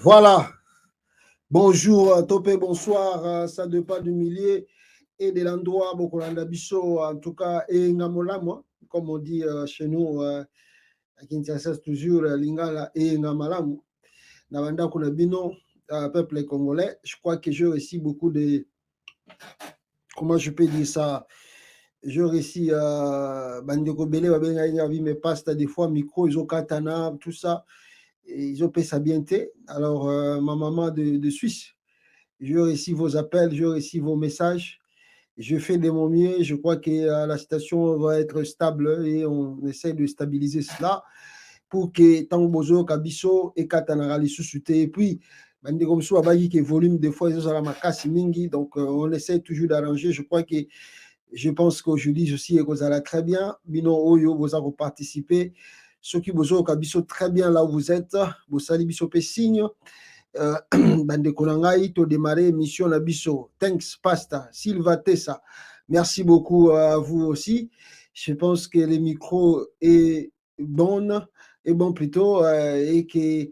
Voilà. Bonjour, Topé, bonsoir. Ça dépend du millier et de l'endroit. Bokolanda Bisso, en tout cas, et Ngamolamwa, comme on dit chez nous, à Kinshasa, toujours Lingala et Ngamalamu. Nabanda Kunabino, peuple congolais. Je crois que j'ai aussi beaucoup de. Comment je peux dire ça? Je réussis Bandeko Bele, mes pastes, des fois, micro, ils ont katana, tout ça. Et ils ont fait ça bien. Alors, ma maman de Suisse. Je reçois vos appels, je reçois vos messages. Je fais de mon mieux. Je crois que la situation va être stable et on essaie de stabiliser cela pour que tant bozo kabiso et katanara les sous-soutés. Et puis, bande comme ça, que volume des fois, ils ont la macasse mingi. Donc, on essaie toujours d'arranger. Je crois que je pense qu'aujourd'hui, je suis vous allez très bien. Bino Oyo, vous avez participé. Ceux qui vous ont très bien là où vous êtes. Vous salez biso signe. Bande Konangai, to démarrer mission Nabiso. Thanks, Pastor Silva Tessa. Merci beaucoup à vous aussi. Je pense que le micro est bon plutôt, et que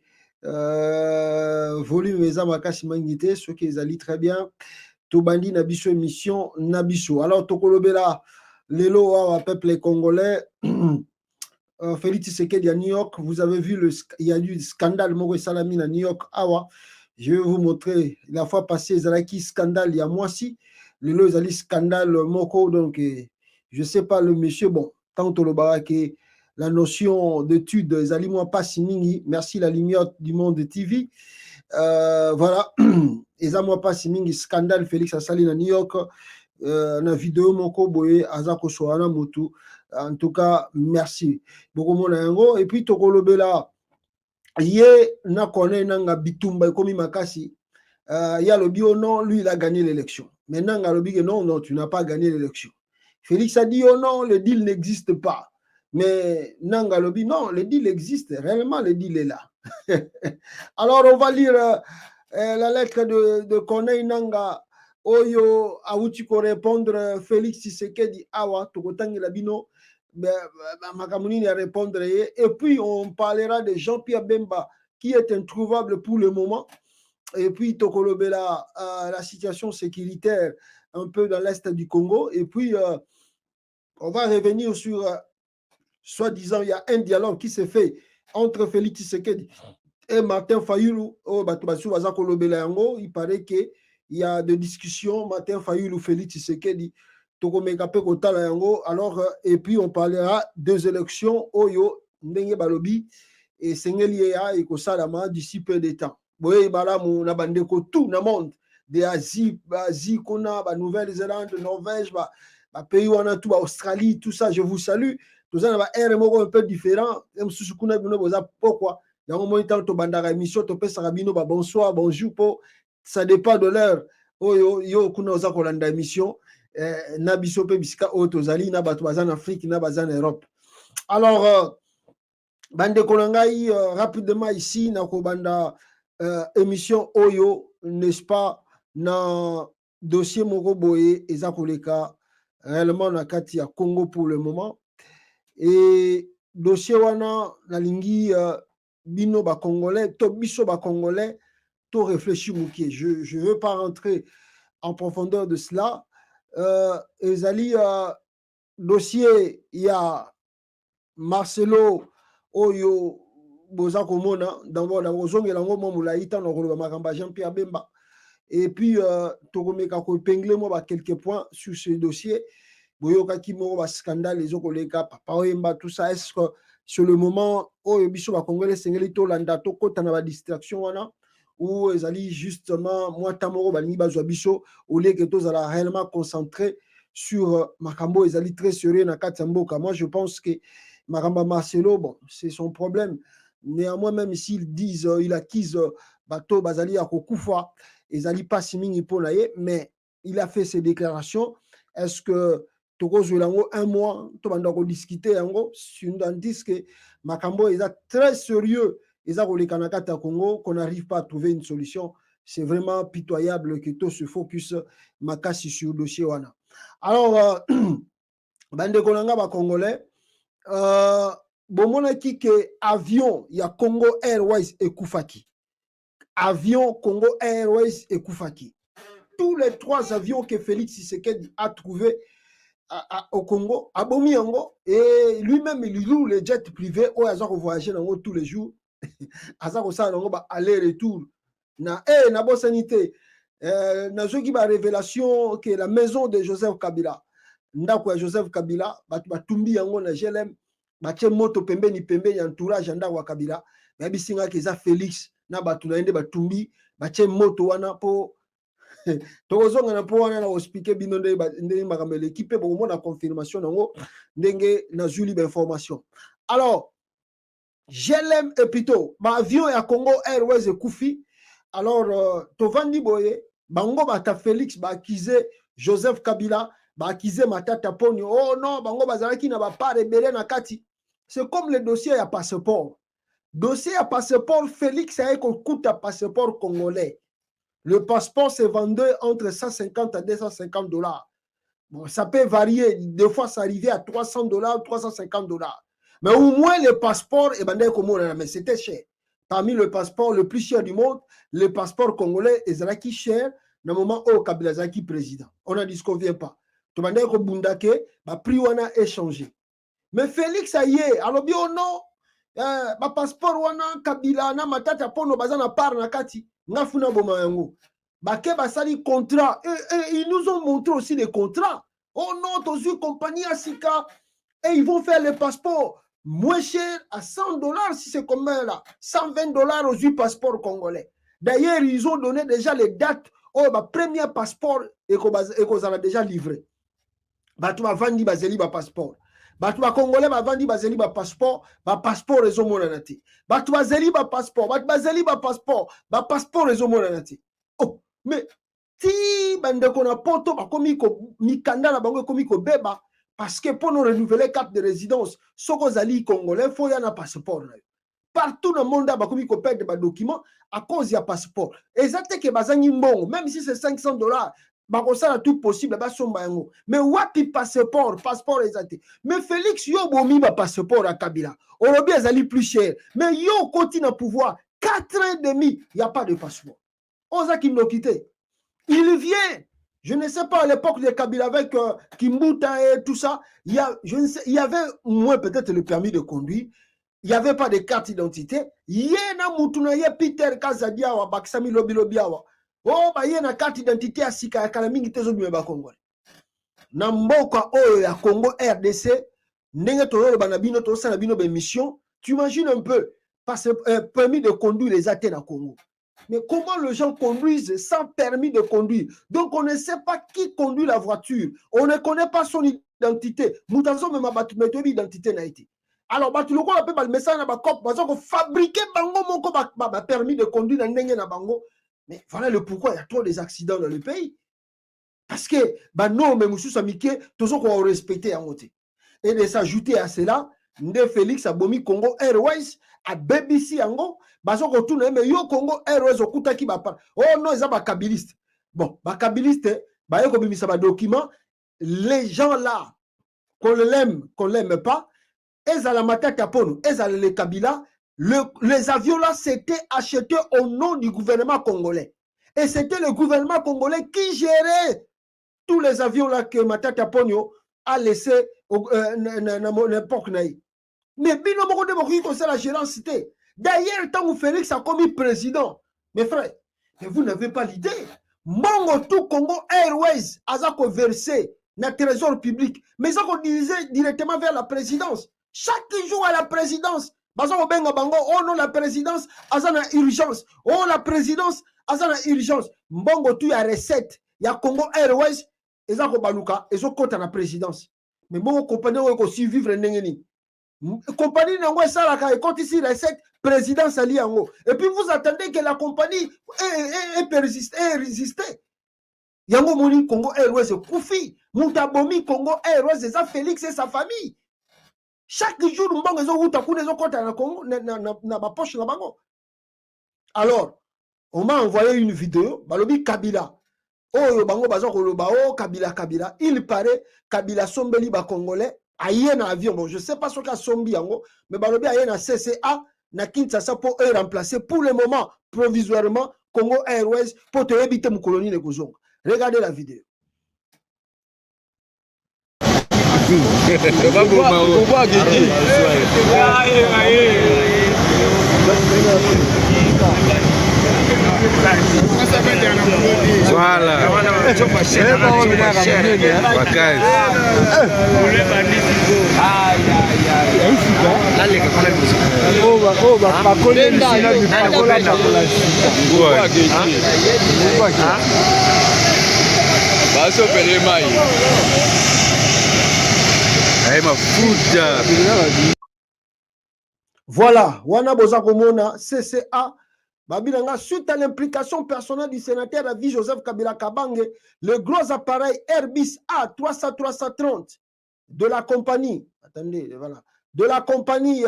volume les amakasi mangité, ceux qui allient très bien. Tobandi Nabiso émission Nabiso. Alors, Tokolobela, Lelo, peuple congolais. Félix Tshisekedi à New York, vous avez vu, il y a eu le scandale Maurice Salamine à New York. Awa, je vais vous montrer. La fois passée, il y a eu scandale il y a mois-ci. Le lot, il y a eu scandale Moko. Donc, je ne sais pas, le monsieur, bon, tant que le barak, la notion d'étude, ils allaient moi pas si merci la lumière du monde TV. Voilà, ils allaient moi pas si scandale Félix Salamine à New York. Na vidéo moko boye azako soana motu. En tout cas, merci. Beaucoup de et puis tokolobela ye na kone nanga bitumba komi makasi. Ya lobi oh non, lui il a gagné l'élection. Maintenant lobi que non, non, tu n'as pas gagné l'élection. Félix a dit oh non, le deal n'existe pas. Mais Nanga lobi non, le deal existe, réellement le deal est là. Alors on va lire la lettre de Corneille Nanga. Oyo awuti ko répondre Félix Tshisekedi awa tokotangi la bino makamunini à répondre et puis on parlera de Jean-Pierre Bemba qui est introuvable pour le moment et puis tokolobela la situation sécuritaire un peu dans l'est du Congo et puis on va revenir sur soi-disant il y a un dialogue qui s'est fait entre Félix Tshisekedi et Martin Fayulu. Il paraît qu'il y a des discussions. Martin Fayulu, Félix Tshisekedi, alors, et puis on parlera des élections. Oyo, Ndenge Balobi, et Sengelia et Kosalama d'ici peu de temps. Boye Balamu, Nabandeko, tout le monde, de Asie, Kona, Nouvelle-Zélande, Norvège, pays où on a tout, Australie, tout ça, je vous salue. Tout ça, un peu différent. Pourquoi? Bonsoir, bonjour, ça dépend de l'heure. Yo kuna oza kolanda émission na biso pe bisika o tozali na bato bazan Afrique na bazan Europe. Alors bande kolongai rapidement ici na kobanda émission oyo, n'est-ce pas, na dossier moko boye eza koleka réellement na kati ya Congo pour le moment et dossier wana nalingi bino ba congolais to biso ba congolais to réfléchir mukie. Je veux pas rentrer en profondeur de cela. Ezali dossier il y a Marcelo oyo boza komona d'abord na kozongela ngo mo mulai tano koloba makamba Jean-Pierre Bemba et puis tokomeka ko épingler mo ba quelques points sur ce dossier. Boyokaki mo ba scandale les okoleka papa oyemba tout ça, est-ce que sur le moment oyo biso ba congolais sengeli to landa to kota na ba distraction wana ou ezali justement moi tamoro balingi bazwa biso au lieu que tozala réellement concentré sur makambo ezali très sérieux na kati ya mboka. Moi je pense que Maramba Marcelo, bon, c'est son problème. Néanmoins, même s'ils disent, il acquise bateau Bazali à Kokufa, ezali pas simingi pour naie, mais il a fait ses déclarations. Est-ce que Togo Zulango, un mois, tout le monde a discuté, tandis que Makambo est très sérieux, ils ont les Kanakata Congo, qu'on n'arrive pas à trouver une solution. C'est vraiment pitoyable que tout se focus Makasi sur le dossier Wana. Alors, Bande Konanga, ba Congolais, bomonaki ke avion ya Congo Airways ekufaki. avion Congo Airways et Koufaki. Tous les 3 avions que Félix Tshisekedi a trouvés au Congo, à Bomiango, et lui-même il loue les jets privés où il a voyagé tous les jours. Il a aller-retour. Na sanité. Na qui ba révélation que la maison de Joseph Kabila, ndako Joseph Kabila, batumbi yango na GLM, batie moto pembeni entourage ndako Kabila, mais bisinga que za Félix na batula ende batumbi, batie moto wana po tozonga na po wana na expliquer bino ndenge makambo l'équipe pour mona confirmation nango ndenge na juli ba information. Alors GLM et plutôt ba avion ya Congo Airways et Koufi. Alors tovandi boye bango bata Félix ba accusé Joseph Kabila ba accusé Matata Ponyo. Oh non, bango bazalaki na ba part rebelle na kati. C'est comme le dossier à passeport. Dossier à passeport Félix a écouté passeport congolais. Le passeport se vendait entre 150 à 250 dollars. Bon, ça peut varier. Des fois, ça arrivait à 300 dollars, 350 dollars. Mais au moins, le passeport, mais c'était cher. Parmi le passeport le plus cher du monde, le passeport congolais est qui cher dans le moment où Kabila Zaki président. On a dit ce qu'on ne vient pas. Tout le monde Bundake, prix wana échangé. Mais Félix a y est. Alors, bien non, passeport wana Kabila na matata pono bazana par na kati. Ngafuna boma yango. Bake basali contrat. Et ils nous ont montré aussi les contrats. Oh non, t'as une compagnie à Sika. Et ils vont faire les passeports moins cher à 100 dollars si c'est combien là 120 dollars aux 8 passeports congolais. D'ailleurs, ils ont donné déjà les dates où le premier passeport et qu'on a déjà livré. Tu vas vendre bazeli ba passeport. Tu vas congolais va vendre bazeli ba passeport les hommes monanati. Tu vas zeli ba passeport, tu vas zeli ba passeport les hommes monanati. Oh, mais si bande qu'on a poto ba komi ko mikanda na bango komi ko beba. Parce que pour nous renouveler carte de résidence, ce qu'on a dit congolais, il faut y avoir un passeport. Partout dans le monde, il faut perdre des documents à cause du passeport. Exactement que bazani mbongo, même si c'est 500 dollars, ça tout possible, mais wapi passeport exact. Mais Félix yo bomi ba passeport à Kabila. Aujourd'hui, ils allaient plus cher. Mais yo continue à pouvoir 4 ans et demi, il n'y a pas de passeport. On a qui nous quitté. Il vient. Je ne sais pas, à l'époque de Kabila avec Kimbuta et tout ça, il y avait au moins peut-être le permis de conduire. Il n'y avait pas de carte d'identité. Il y a Peter Kazadia ou Baksami Lobilobiawa. Oh, il y a une carte d'identité à Sika, à Kalaming, Tezo Meba Congo. Namboka O ya Congo RDC, Nenge Toro Banabino, Toro Sanabino mission. Tu imagines un peu, parce que permis de conduire les Athènes à Congo. Mais comment les gens conduisent sans permis de conduire? Donc, on ne sait pas qui conduit la voiture. On ne connaît pas son identité. Moutazo même battu identité n'a été. Alors, tu le vois un peu le message na bakop, parce qu'on fabriquer bango moko permis de conduire dans ndenge na bango. Mais voilà le pourquoi il y a trop des accidents dans le pays. Parce que non, mais monsieur Samike, tout ce qu'on va respecter en côté. Et de s'ajouter à cela, Nde Félix a bomi Congo Airways à BBC Ango. Baso retourne mais yo Congo Airways okuta ki ba par. Oh non, ils ba kabiliste. Bon, ba kabiliste, ba yo bimi sa ba document, les gens là qu'on l'aime pas, ils à la matata tapono, ils à les Kabila, les avions là c'était acheté au nom du gouvernement congolais. Et c'était le gouvernement congolais qui gérait tous les avions là que Matata Ponyo a laissé n'importe naï. Mais bino moko de moko comme ça la gérance. D'ailleurs, tant que Félix a commis président, mes frères, mais vous n'avez pas l'idée. Mongo tout Congo Airways a versé dans le trésor public, mais ça qu'on disait directement vers la présidence. Chaque jour à la présidence, oh non, la présidence a une urgence. Oh, la présidence a une urgence. Mongo tout a recette. Il y a Congo Airways, et ça baluka, et ça compte à la présidence. Mais mon compagnie va survivre n'engeni. Compagnie n'envoie ça la et compte ici recette présidence ali yango. Et puis vous attendez que la compagnie peut résister. Yango moni Congo Airways Koufi, Moutabomi Congo Airways c'est ça Félix et sa famille. Chaque jour mbongo zo wuta kuna zo compte na Congo na ba poche na bango. Alors, on m'a envoyé une vidéo, balobi Kabila. Oh, bango bazo koloba, oh, Kabila. Il paraît, Kabila sombeli ba Congolais, aïe na avion. Bon, je sais pas ce qu'a sombi yango, mais balobi aïe na CCA, na Kinshasa pour remplacer pour le moment provisoirement Congo Airways pour te éviter mon colonie de Kozong. Regardez la vidéo. Voilà. Voilà, Wana Bozakomona, CCA, Babilanga, suite à l'implication personnelle du sénateur David Joseph Kabila Kabange, le gros appareil Airbus A330 de la compagnie, attendez, voilà, de la compagnie,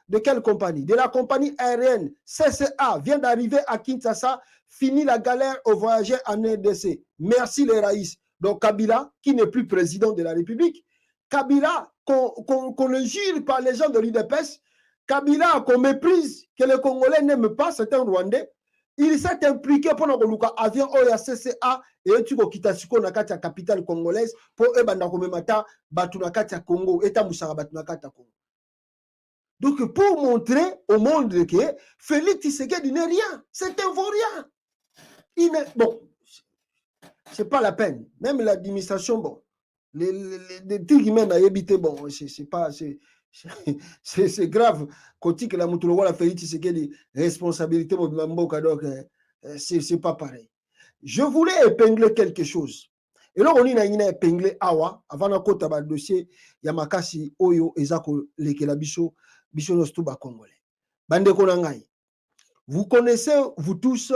de quelle compagnie? De la compagnie aérienne CCA vient d'arriver à Kinshasa, fini la galère aux voyageurs en RDC. Merci les Raïs. Donc Kabila, qui n'est plus président de la République, Kabila, qu'on le jure par les gens de l'UDPS, Kabila, qu'on méprise, que les Congolais n'aiment pas, c'est un Rwandais. Il s'est impliqué pour nous avion Oya CCA et tu Kitasiko na kati ya capitale congolaise pour ebanda komemata batu na kati ya Congo eta musaka batu na kati ya Congo. Donc pour montrer au monde que Félix Tshisekedi n'est rien, c'est un vaurien. Il est bon, c'est pas la peine. Même l'administration, bon, les trucs même à éviter, bon, c'est pas, c'est grave. Côté que la Moutoulou la Félix Tshisekedi responsabilité pour Mamboka, donc c'est pas pareil. Je voulais épingler quelque chose. Et là, on a épinglé Awa avant de côté le dossier Yamakasi Oyo Ezako Lekela Biso Biso Nostuba Congolais. Bande Konangai. Vous connaissez, vous tous,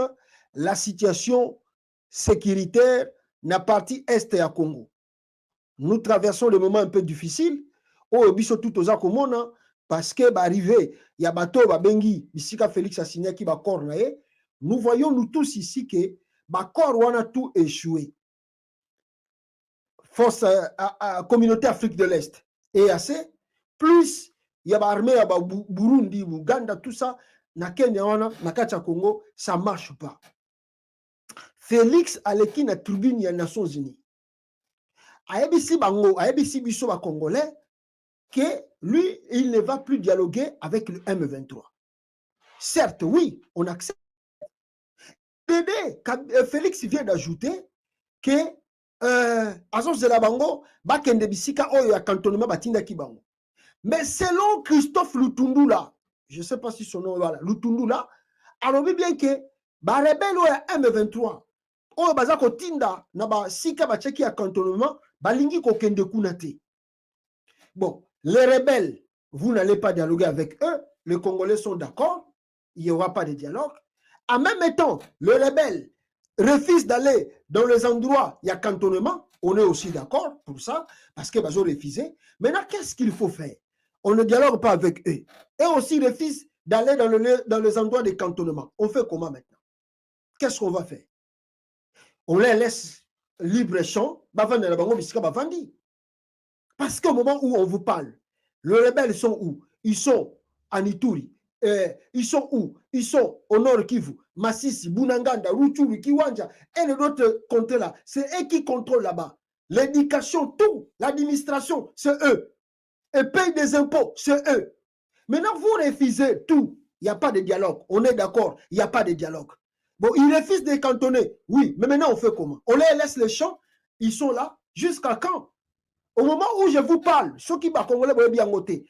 la situation sécuritaire na partie est à Congo. Nous traversons des moments un peu difficiles. Oyo Biso tout aux Akomona parce que bah arrivé ya bato ba bengi bisika Félix a signé qui ba corps naé. Nous voyons nous tous ici que ba corps wana tout échoué. Force communauté Afrique de l'Est EAC plus il y a armée ya Burundi, Ouganda, tout ça na Kenya wana na kati ya Congo, ça marche pas. Félix aleki na tribune ya Nations Unies. Ayebisi bango, ayebisi biso ba Congolais que lui il ne va plus dialoguer avec le M23. Certes, oui, on accepte. Félix vient d'ajouter que Azos de la Bango, Bakende Bisika Oyo ya cantonnement Batinda Kibango. Mais selon Christophe Lutundula, je ne sais pas si son nom est là, Lutundula, alors bien que ba rebelle oya M23, Oyo Bazako Tinda, Naba Sika Bacheki ya cantonnement, Balingi Kokende Kunate. Bon, les rebelles, vous n'allez pas dialoguer avec eux, les Congolais sont d'accord, il n'y aura pas de dialogue. En même temps, le rebelle refuse d'aller dans les endroits où il y a cantonnement. On est aussi d'accord pour ça, parce qu'ils ont refusé. Maintenant, qu'est-ce qu'il faut faire? On ne dialogue pas avec eux. Et aussi refuse d'aller dans les endroits de cantonnement. On fait comment maintenant? Qu'est-ce qu'on va faire? On les laisse libre-champ. Parce qu'au moment où on vous parle, les rebelles sont où? Ils sont en Ituri. Ils sont où? Ils sont au nord Kivu, Massissi, Bunanganda, Rutshuru, Kiwanja et les autres comtés là. C'est eux qui contrôlent là-bas. L'éducation, tout, l'administration, c'est eux. Et payent des impôts, c'est eux. Maintenant, vous refusez tout. Il n'y a pas de dialogue. On est d'accord, il n'y a pas de dialogue. Bon, ils refusent de cantonner. Oui, mais maintenant, on fait comment? On les laisse les champs. Ils sont là. Jusqu'à quand? Au moment où je vous parle, ceux qui battent Congolais vont bien voter.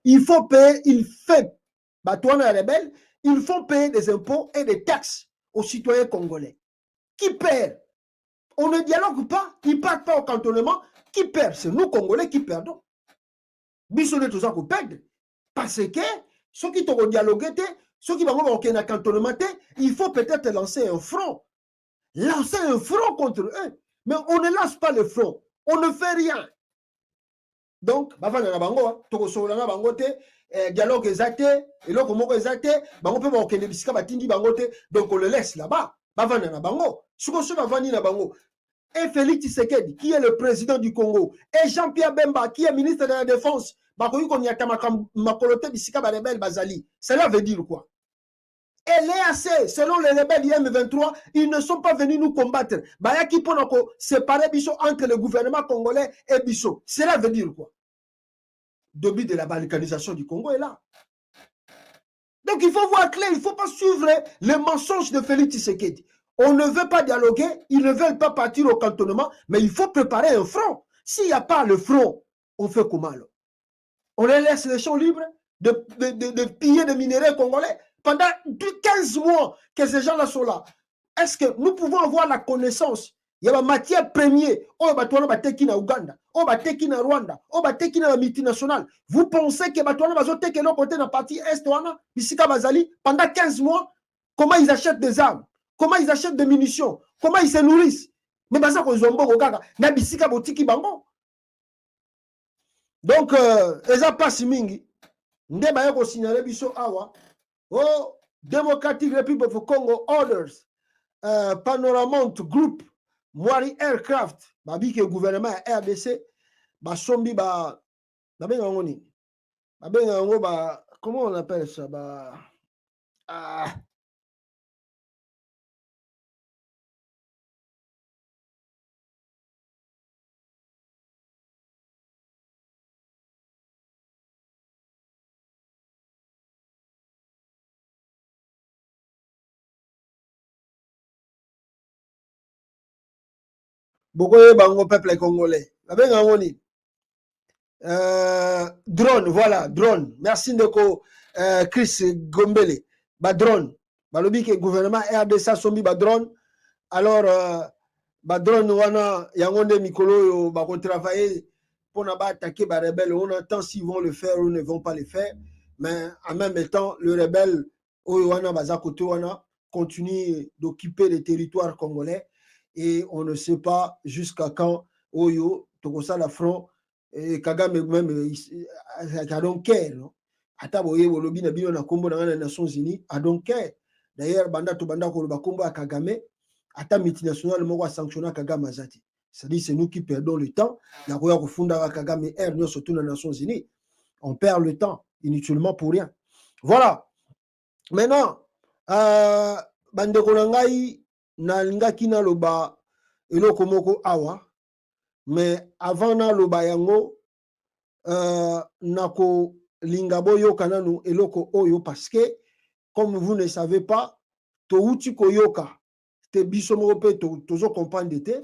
Il faut payer, il fait, Batouana rebelle, il faut payer des impôts et des taxes aux citoyens congolais. Qui perd? On ne dialogue pas, ils ne partent pas au cantonnement. Qui perd? C'est nous, Congolais, qui perdons. Bissonne tout ça qu'on perd. Parce que ceux qui ont dialogué, ceux qui vont au cantonnement, il faut peut-être lancer un front. Lancer un front contre eux. Mais on ne lance pas le front. On ne fait rien. Donc, dialogue exacté, et là, comment exacté, bango peut voir que bisika batindi bangote, donc on le laisse là-bas. Bavana na bango. Ce qu'on se va vendre na bango. Et Félix Tshisekedi, qui est le président du Congo, et Jean-Pierre Bemba, qui est ministre de la Défense, cela veut dire quoi? Et l'EAC, selon les rebelles du M23, ils ne sont pas venus nous combattre. Bayaki Ponoko séparer Bisso entre le gouvernement congolais et Bisso. Cela veut dire quoi? Le but de la balkanisation du Congo est là. Donc il faut voir clair, il ne faut pas suivre les mensonges de Félix Tshisekedi. On ne veut pas dialoguer, ils ne veulent pas partir au cantonnement, mais il faut préparer un front. S'il n'y a pas le front, on fait comment alors? On les laisse les champs libres de piller des minéraux congolais pendant 15 mois que ces gens-là sont là. Est-ce que nous pouvons avoir la connaissance? Il y a une matière première, on va teki na Uganda, on va teki na Rwanda, on va teki na multinationale. Vous pensez que Batouana va teki l'autre côté dans la partie est Bisika Bazali, pendant 15 mois, comment ils achètent des armes, comment ils achètent des munitions, comment ils se nourrissent? Mais ça qu'on zombo gaga, na Bisika botiki bango. Donc, eza pasi mingi, nde baye ko signaler biso awa, oh, Democratic Republic of Congo orders, Paramount Group, Mwari Aircraft, babi ke gouvernement ya RDC, basombi ba benga ngoni, ba benga ngo ba, comment on appelle ça, ba, Bokoye bango peuple congolais. Drone, voilà, drone. Merci Ndeko Chris Gombele. Ba drone. Balobi ke gouvernement RDC sombi ba drone. Alors, ba drone wana yangonde mikolo yo ba ko travailler pour na ba attaquer ba rebelle. On attend s'ils vont le faire ou ne vont pas le faire. Mais en même temps, le rebelle wana baza kote wana continue d'occuper les territoires congolais. Et on ne sait pas jusqu'à quand Oyo, Tokosa la front, et Kagame même, I don't care. Ataboye Wolobi na bino na kombo na Nations Unies, I don't care. D'ailleurs, banda to banda ko ba kombo a Kagame, ata multinational moko sanctionner Kagame azati. C'est-à-dire c'est nous qui perdons le temps. Na koya ko funda Kagame Air nyo surtout na Nations Unies. On perd le temps inutilement pour rien. Voilà. Maintenant, bande ko ngai na lingaki na loba eloko moko awa, mais avant na loba yango nako lingabo yoka nanu eloko oyo parce que comme vous ne savez pas to uti ko yoka te biso moko pe tozo comprendre te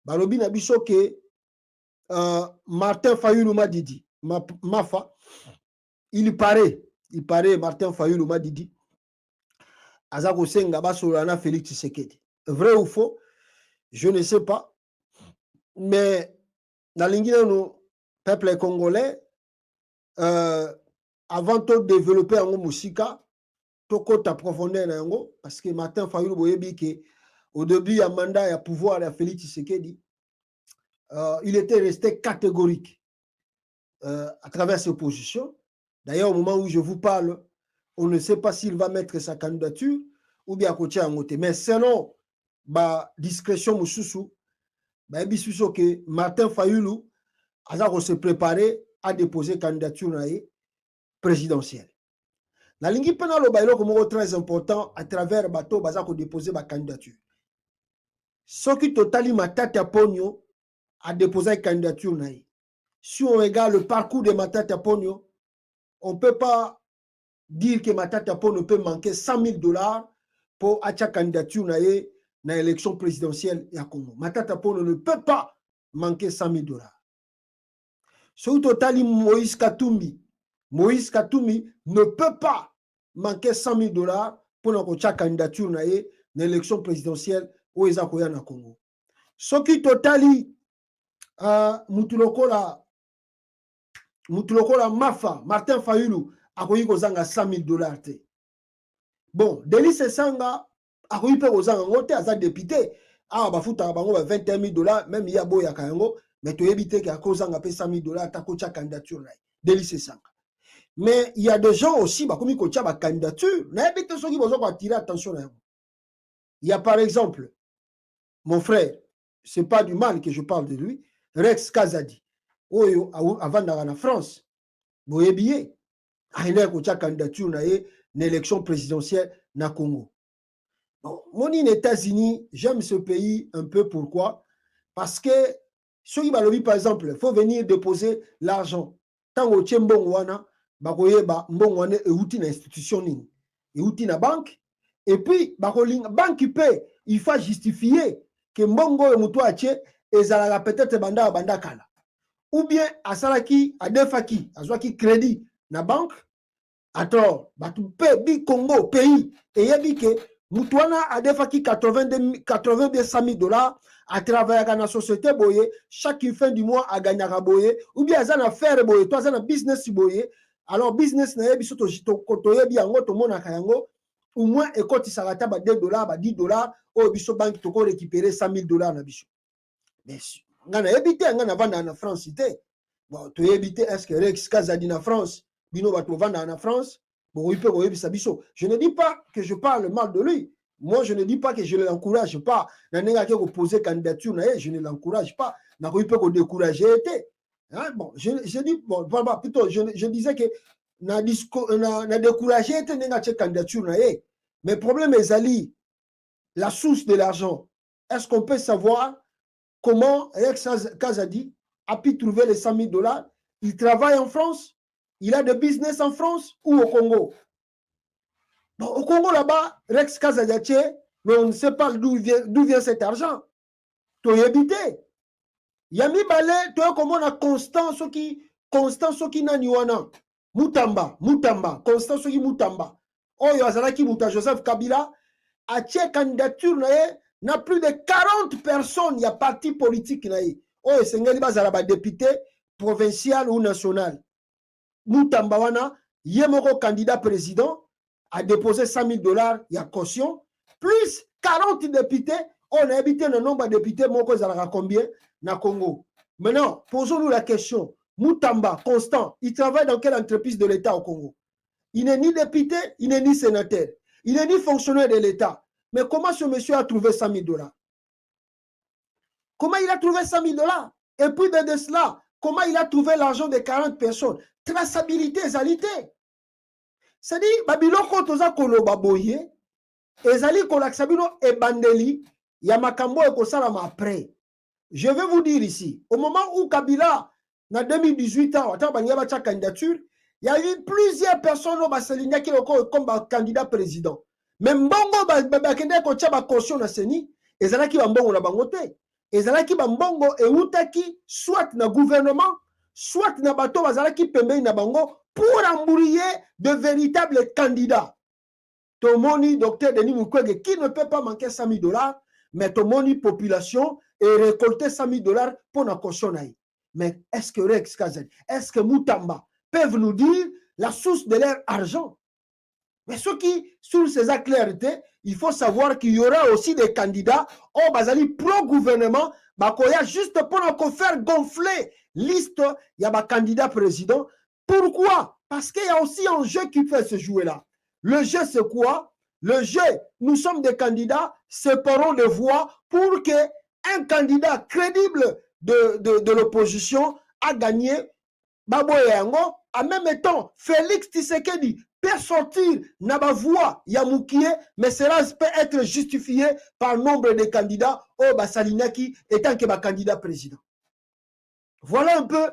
balobi na biso ke Martin Fayulu Madidi Mafa il paraît Martin Fayulu Madidi azako senga basolana Félix Tshisekedi. Vrai ou faux? Je ne sais pas. Mais dans le peuple congolais, avant de développer un musika, to côté approfondir parce que Martin Fayulu boyebi que au début il y a mandat, il y a pouvoir à Félix Tshisekedi, il était resté catégorique à travers ses positions. D'ailleurs, au moment où je vous parle, on ne sait pas s'il va mettre sa candidature ou bien à côté à côté. Mais selon ma discrétion mususu, que Martin Fayulu a se préparé à déposer candidature présidentielle. La ligne pénale est très important à travers bateau bazako déposer ma candidature. Ce qui totali Matata Ponyo a déposé candidature si on regarde le parcours de Matata Ponyo, on ne peut pas dire que Matata Ponyo peut manquer $100,000 pour acheter candidature dans l'élection présidentielle à Congo. Matata Ponyo ne peut pas manquer $100,000. Sur total, Moïse Katumbi ne peut pas manquer $100,000 pour acheter candidature dans l'élection présidentielle au Congo. Ce qui totali Mutulokola Mafa, Martin Fayulu, a koyi kozanga $100,000. Bon, Delis Sanga a koyi pe kozanga ngote aza député. Ah, bafuta bango ba $21,000, même ya boya kayango, mais to yebite ki a kozanga pe $100,000 ta kocha candidature na. Delis Sanga. Mais il y a des gens aussi, comme ils ont une candidature, qui vont attirer attention. Il y a par exemple, mon frère, ce n'est pas du mal que je parle de lui, Rex Kazadi, avant d'aller en France, vous voyez bien, il y a une candidature dans l'élection présidentielle na Congo. Bon, moi, aux États-Unis, j'aime ce pays un peu. Pourquoi? Parce que ceux qui m'ont dit, par exemple, il faut venir déposer l'argent. Tant que tu es bon, tu es institution, tu es banque. Et puis, la banque paye, il faut justifier que Mbongo et Moutouache et peut-être banda kala. Ou bien, à Salaki, à Defaki, à Zwaki crédit, na banque. Alors, tu payes bi Congo, pays, et il y a dit que Moutouana a défaki 80 000 $, à travailler dans la société, boye, chaque fin du mois a gagné à boye, ou bien à affaire boye, toi, à business boye, alors business na yebi soto kotoye bi yango to mona kayango, au moins et quand il s'arrête à $2, $10, au biso banque to ko récupérer 100 000 $ na biso. Mais ngana ebité ngana vanda na France ité. Bon, to ebité est-ce que Rex Kazadi na France, bino ba to vanda na France? Bon, il peut sa biso. Je ne dis pas que je parle mal de lui. Moi, je ne dis pas que je ne l'encourage pas. Poser candidature, je ne l'encourage pas. Il peut décourager. Hein? Bon, je dis, bon, plutôt, je disais que na découragé candidature. Mais le problème est Ali, la source de l'argent. Est-ce qu'on peut savoir comment Rex Kazadi a pu trouver les 100 000 $? Il travaille en France? Il a de business en France ou au Congo? Bon, au Congo, là-bas, Rex Kazadi, mais on ne sait pas d'où vient cet argent. Tu as évité. Yami Balé, tu as comment on a Constant Soki Naniwana. Mutamba, Constant Soki Mutamba. Oh, Yazalaki Mouta Joseph Kabila, a tché candidature, n'a plus de 40 personnes, il y a parti politique. Oh, c'est un député provincial ou national. Mutamba wana, Yemoko candidat président, a déposé 100 000 $, il y a caution, plus 40 députés, on a habité le nombre de députés, combien na Congo. Maintenant, posons-nous la question, Mutamba, Constant, il travaille dans quelle entreprise de l'État au Congo? Il n'est ni député, il n'est ni sénateur, il n'est ni fonctionnaire de l'État. Mais comment ce monsieur a trouvé 100 000 $? Comment il a trouvé 100 000 $? Et puis de cela, comment il a trouvé l'argent de 40 personnes? Traçabilité, égalité. C'est-à-dire, Babiloko toza koloba boye, ezali kolaksabino e bandeli, yamakambo e kosalama après. Je vais vous dire ici, au moment où Kabila, en 2018, a sa candidature, il y a eu plusieurs personnes qui ont comme candidat président. Même Mbongo, bakende ko tcha ba caution na seni, ezalaki ba mbongo na bangote. Ezalaki ba mbongo e utaki soit na gouvernement, soit na bato bazalaki pembeni na bango pour embrouiller de véritables candidats. Tomoni, docteur Denis Mukwege, qui ne peut pas manquer 100 000 $, mais Tomoni, population, et récolter 100 000 $ pour la caution. Mais est-ce que Rex Kazadi, est-ce que Moutamba peuvent nous dire la source de leur argent? Mais ceux qui, sur ces clarités, il faut savoir qu'il y aura aussi des candidats au Bazali pro-gouvernement, Bakoya juste pour faire gonfler liste, il y a un candidat président. Pourquoi? Parce qu'il y a aussi un jeu qui fait ce jouet-là. Le jeu, c'est quoi? Le jeu, nous sommes des candidats, séparons les voix pour qu'un candidat crédible de l'opposition a gagné Baboyango. En même temps, Félix Tshisekedi peut sortir na voix Yamoukie, mais cela peut être justifié par nombre de candidats au Basalinaki étant que candidat président. Voilà un peu